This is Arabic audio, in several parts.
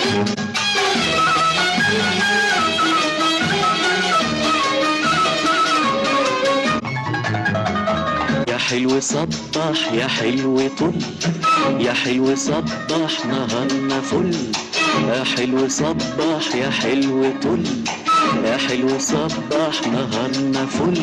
يا حلو صبح يا حلو طل، يا حلو صبح نهارنا فل. يا حلو صبح يا حلو طل، يا حلو صبح نهارنا فل.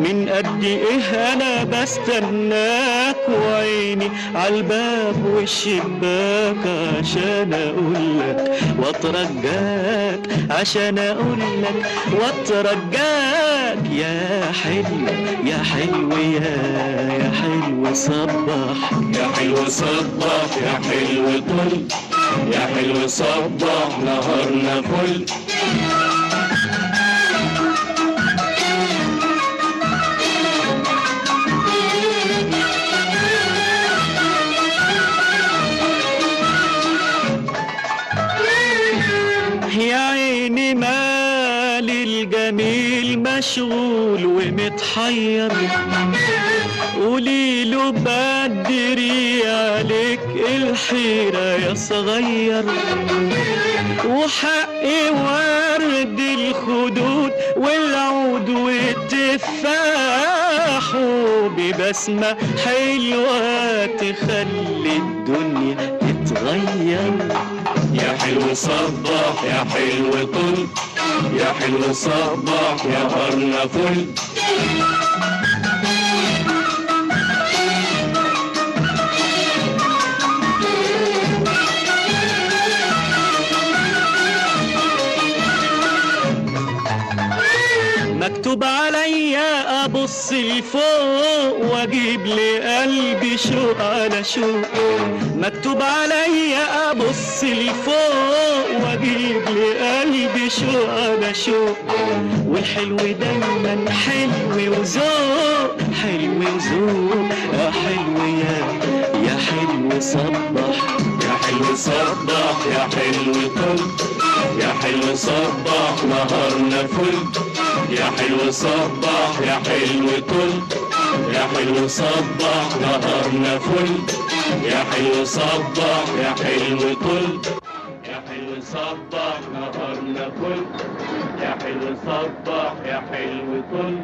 من قد ايه انا بستناك وعيني عالباب والشباك عشان اقولك واترجاك، عشان اقولك واترجاك. يا حلو يا حلو يا حلو صبح، يا حلو صبح يا حلو طل، يا حلو صبح نهارنا فل. يا عيني مالي الجميل مشغول ومتحير، قوليله بدري عليك الحيرة يا صغير. وحقي ورد الخدود والعود والتفاح، وببسمة حلوة تخلي الدنيا تتغير. يا حلو صبح يا حلو طل، يا حلو صبح نهارنا فل. مكتوب عليا ابص لفوق واجيب لقلبي شوق على شوق. مكتوب عليا ابص لفوق واجيب لقلبي شوق على شوق. والحلو دايما حلو وذوق، حلو وذوق. يا حلو يا حلو صبح، يا حلو صبح يا حلو طل، يا حلو صبح نهارنا فل. يا حلو صبح يا حلو طل، يا حلو صبح نهارنا فل. يا حلو صبح يا حلو طل، يا حلو صبح نهارنا فل. يا حلو صبح يا حلو طل.